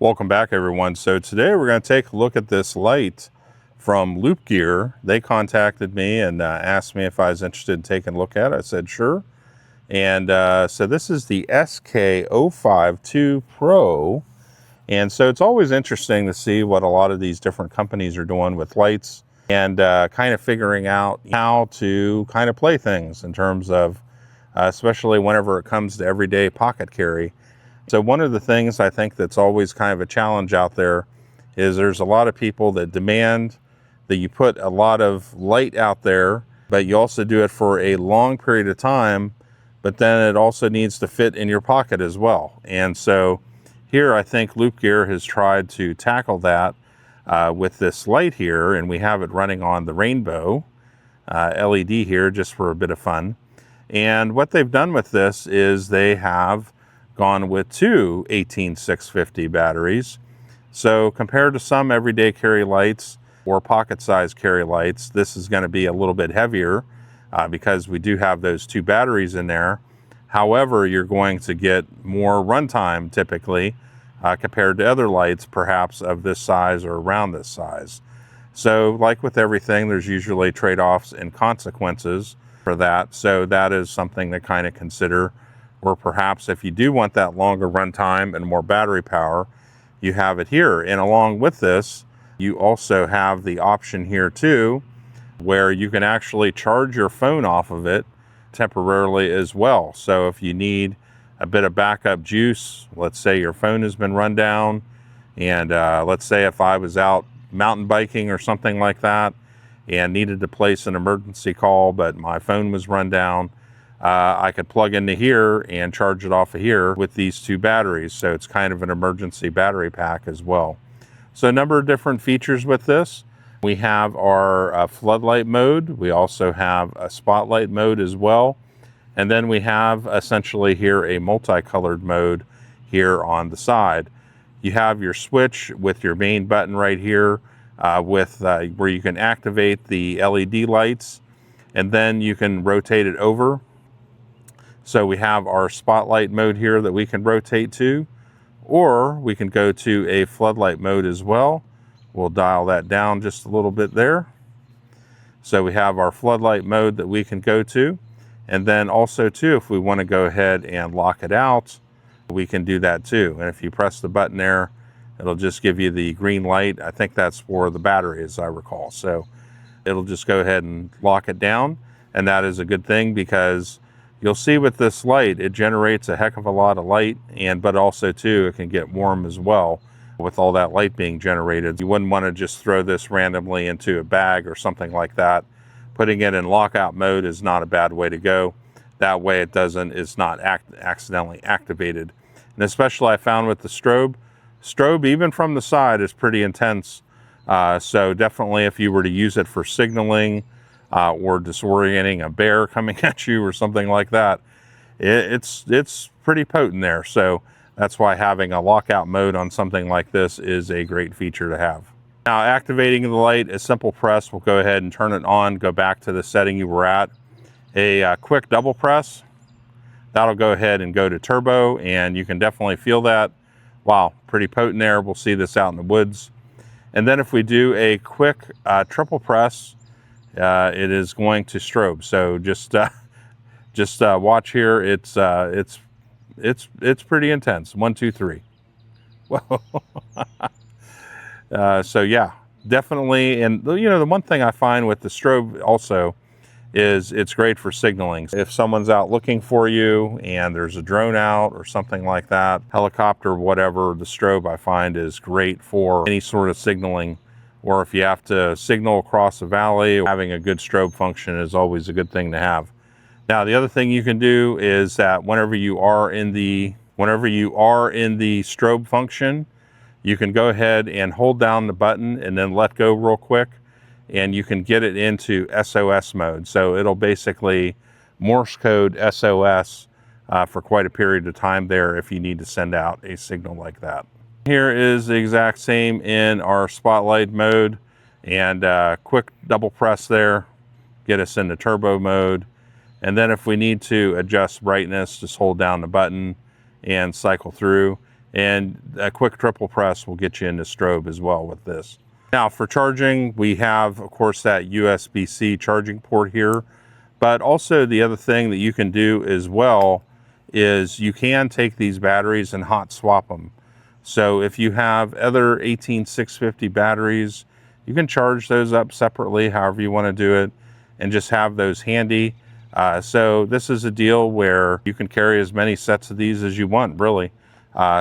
Welcome back, everyone. So today we're going to take a look at this light from Loop Gear. They contacted me and asked me if I was interested in taking a look at it. I said sure. And so this is the SK052 Pro. And so it's always interesting to see what a lot of these different companies are doing with lights and kind of figuring out how to kind of play things in terms of, especially whenever it comes to everyday pocket carry. So one of the things I think that's always kind of a challenge out there is there's a lot of people that demand that you put a lot of light out there, but you also do it for a long period of time, but then it also needs to fit in your pocket as well. And so here I think Loop Gear has tried to tackle that with this light here, and we have it running on the rainbow LED here just for a bit of fun. And what they've done with this is they have gone with two 18650 batteries. So compared to some everyday carry lights or pocket size carry lights, this is going to be a little bit heavier because we do have those two batteries in there. However, you're going to get more runtime typically compared to other lights perhaps of this size or around this size. So like with everything, there's usually trade-offs and consequences for that. So that is something to kind of consider. Or perhaps if you do want that longer runtime and more battery power, you have it here. And along with this, you also have the option here too, where you can actually charge your phone off of it temporarily as well. So if you need a bit of backup juice, let's say your phone has been run down, and let's say if I was out mountain biking or something like that and needed to place an emergency call, but my phone was run down, I could plug into here and charge it off of here with these two batteries. So it's kind of an emergency battery pack as well. So a number of different features with this. We have our floodlight mode. We also have a spotlight mode as well. And then we have essentially here a multicolored mode here on the side. You have your switch with your main button right here with where you can activate the LED lights, and then you can rotate it over. So we have our spotlight mode here that we can rotate to, or we can go to a floodlight mode as well. We'll dial that down just a little bit there. So we have our floodlight mode that we can go to. And then also too, if we want to go ahead and lock it out, we can do that too. And if you press the button there, it'll just give you the green light. I think that's for the battery, as I recall. So it'll just go ahead and lock it down. And that is a good thing because you'll see with this light, it generates a heck of a lot of light, but also too, it can get warm as well with all that light being generated. You wouldn't want to just throw this randomly into a bag or something like that. Putting it in lockout mode is not a bad way to go. That way it's not accidentally activated. And especially I found with the strobe even from the side is pretty intense. So definitely if you were to use it for signaling, or disorienting a bear coming at you or something like that, it's pretty potent there. So that's why having a lockout mode on something like this is a great feature to have. Now activating the light, a simple press will go ahead and turn it on, go back to the setting you were at. A quick double press, that'll go ahead and go to turbo, and you can definitely feel that. Wow, pretty potent there. We'll see this out in the woods. And then if we do a quick triple press, it is going to strobe. So just watch here. It's pretty intense. 1, 2, 3. Whoa. So yeah, definitely. And you know, the one thing I find with the strobe also is it's great for signaling. If someone's out looking for you and there's a drone out or something like that, helicopter, whatever, the strobe I find is great for any sort of signaling. Or if you have to signal across a valley, having a good strobe function is always a good thing to have. Now, the other thing you can do is that whenever you are in the strobe function, you can go ahead and hold down the button and then let go real quick, and you can get it into SOS mode. So it'll basically Morse code SOS for quite a period of time there if you need to send out a signal like that. Here is the exact same in our spotlight mode, and quick double press there, get us into turbo mode. And then if we need to adjust brightness, just hold down the button and cycle through. And a quick triple press will get you into strobe as well with this. Now for charging, we have, of course, that USB-C charging port here. But also the other thing that you can do as well is you can take these batteries and hot swap them. So if you have other 18650 batteries, you can charge those up separately, however you want to do it, and just have those handy. So this is a deal where you can carry as many sets of these as you want, really.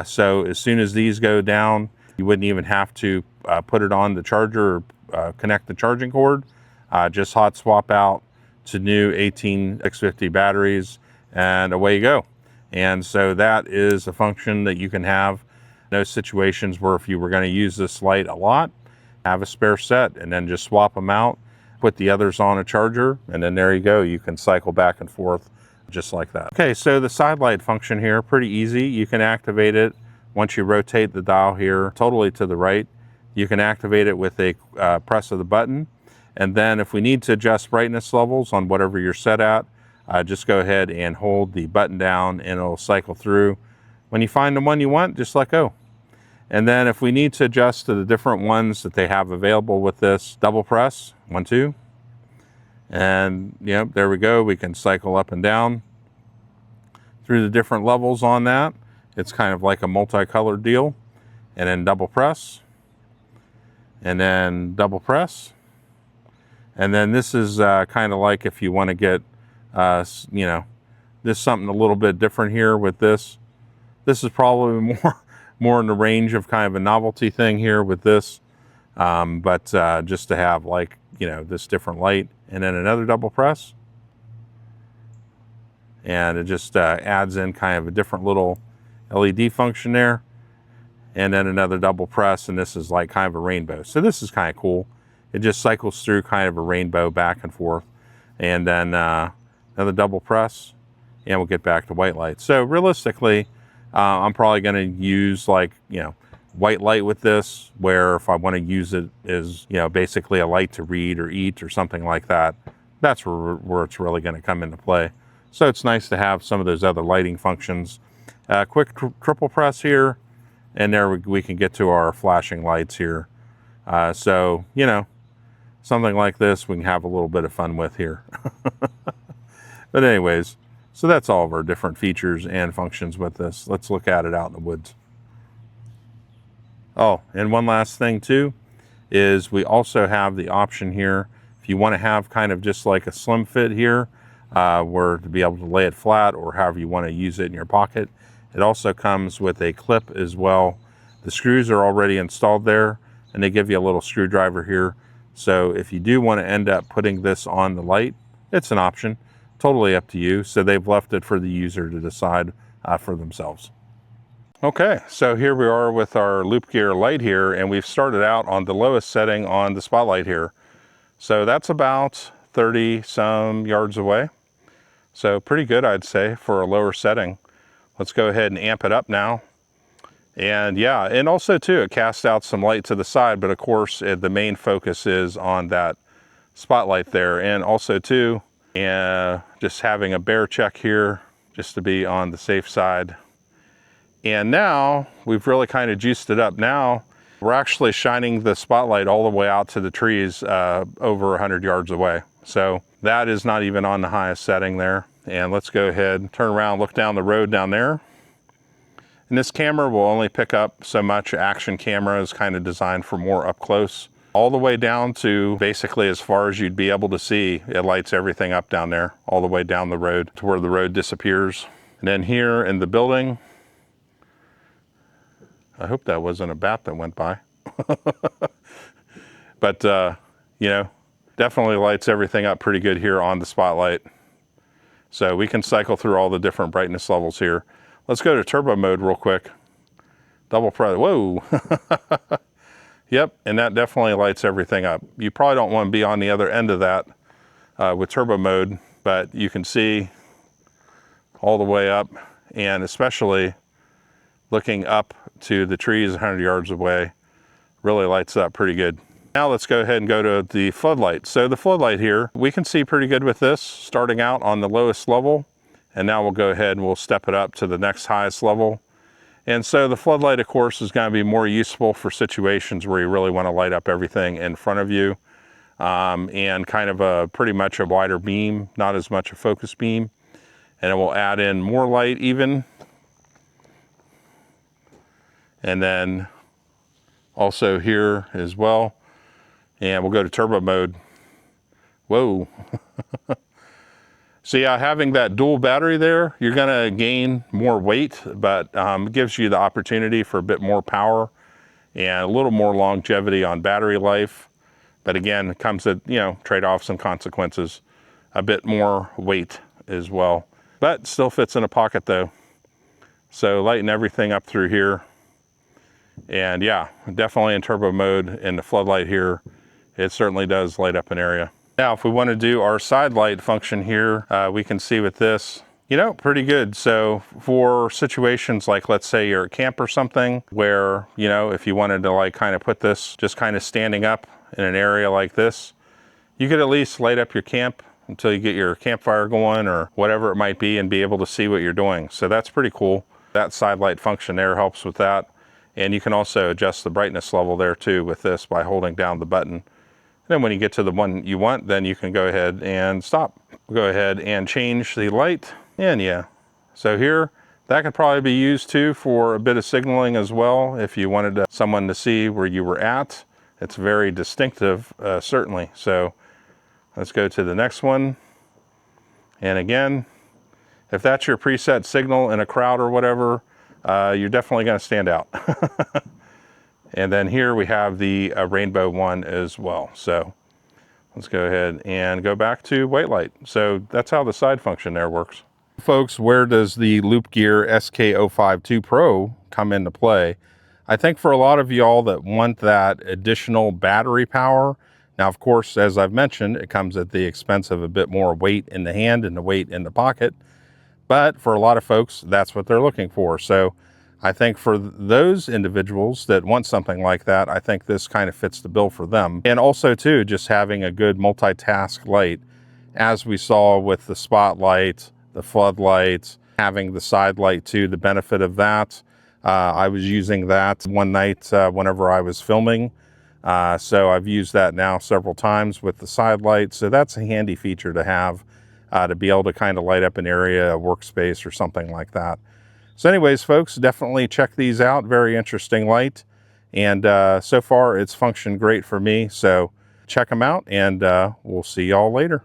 So as soon as these go down, you wouldn't even have to put it on the charger or connect the charging cord. Just hot swap out to new 18650 batteries and away you go. And so that is a function that you can have in those situations where if you were going to use this light a lot, have a spare set and then just swap them out, put the others on a charger, and then there you go. You can cycle back and forth just like that. Okay, so the side light function here, pretty easy. You can activate it once you rotate the dial here totally to the right. You can activate it with a press of the button. And then if we need to adjust brightness levels on whatever you're set at, just go ahead and hold the button down and it'll cycle through. When you find the one you want, just let go. And then if we need to adjust to the different ones that they have available with this, double press, 1, 2. And there we go. We can cycle up and down through the different levels on that. It's kind of like a multicolored deal. And then double press. And then double press. And then this is kind of like if you want to get, this something a little bit different here with this. This is probably more in the range of kind of a novelty thing here with this. But just to have like, this different light. And then another double press. And it just adds in kind of a different little LED function there. And then another double press, and this is like kind of a rainbow. So this is kind of cool. It just cycles through kind of a rainbow back and forth. And then another double press, and we'll get back to white light. So realistically, I'm probably going to use like, white light with this, where if I want to use it as, basically a light to read or eat or something like that, that's where it's really going to come into play. So it's nice to have some of those other lighting functions. Quick triple press here, and there we can get to our flashing lights here. So, something like this we can have a little bit of fun with here. But anyways, so that's all of our different features and functions with this. Let's look at it out in the woods. Oh, and one last thing too, is we also have the option here, if you want to have kind of just like a slim fit here, where to be able to lay it flat or however you want to use it in your pocket. It also comes with a clip as well. The screws are already installed there, and they give you a little screwdriver here. So if you do want to end up putting this on the light, it's an option, totally up to you. So they've left it for the user to decide for themselves. Okay, so here we are with our loop gear light here, and we've started out on the lowest setting on the spotlight here. So that's about 30 some yards away. So pretty good, I'd say, for a lower setting. Let's go ahead and amp it up now. And yeah, and also too, it casts out some light to the side, but of course the main focus is on that spotlight there. And also too, just having a bare check here, just to be on the safe side. And now we've really kind of juiced it up. Now we're actually shining the spotlight all the way out to the trees over 100 yards away. So that is not even on the highest setting there. And let's go ahead, turn around, look down the road down there. And this camera will only pick up so much. Action camera is kind of designed for more up close. All the way down to basically as far as you'd be able to see. It lights everything up down there, all the way down the road to where the road disappears. And then here in the building, I hope that wasn't a bat that went by. But, definitely lights everything up pretty good here on the spotlight. So we can cycle through all the different brightness levels here. Let's go to turbo mode real quick. Double press, whoa. Yep, and that definitely lights everything up. You probably don't want to be on the other end of that with turbo mode, but you can see all the way up, and especially looking up to the trees 100 yards away, really lights up pretty good. Now let's go ahead and go to the floodlight. So the floodlight here, we can see pretty good with this, starting out on the lowest level, and now we'll go ahead and we'll step it up to the next highest level. And so the floodlight, of course, is going to be more useful for situations where you really want to light up everything in front of you, and kind of a pretty much a wider beam, not as much a focus beam. And it will add in more light even. And then also here as well. And we'll go to turbo mode. Whoa. So yeah, having that dual battery there, you're gonna gain more weight, but it gives you the opportunity for a bit more power and a little more longevity on battery life. But again, it comes at, you know, trade-offs and consequences. A bit more weight as well, but still fits in a pocket though. So lighten everything up through here. And yeah, definitely in turbo mode in the floodlight here, it certainly does light up an area. Now, if we want to do our side light function here, we can see with this, you know, pretty good. So for situations like, let's say you're at camp or something where, you know, if you wanted to like kind of put this just kind of standing up in an area like this, you could at least light up your camp until you get your campfire going or whatever it might be and be able to see what you're doing. So that's pretty cool. That side light function there helps with that. And you can also adjust the brightness level there too with this by holding down the button. Then when you get to the one you want, then you can go ahead and stop. Go ahead and change the light. And yeah, so here, that could probably be used too for a bit of signaling as well. If you wanted someone to see where you were at, it's very distinctive, certainly. So let's go to the next one. And again, if that's your preset signal in a crowd or whatever, you're definitely gonna stand out. And then here we have the rainbow one as well. So let's go ahead and go back to white light. So that's how the side function there works. Folks, where does the Loop Gear SK052 Pro come into play? I think for a lot of y'all that want that additional battery power, now of course, as I've mentioned, it comes at the expense of a bit more weight in the hand and the weight in the pocket. But for a lot of folks, that's what they're looking for. So I think for those individuals that want something like that, I think this kind of fits the bill for them. And also too, just having a good multitask light, as we saw with the spotlight, the floodlights, having the side light too, the benefit of that. I was using that one night whenever I was filming. So I've used that now several times with the side light. So that's a handy feature to have, to be able to kind of light up an area, a workspace or something like that. So anyways, folks, definitely check these out. Very interesting light. And so far, it's functioned great for me. So check them out, and we'll see y'all later.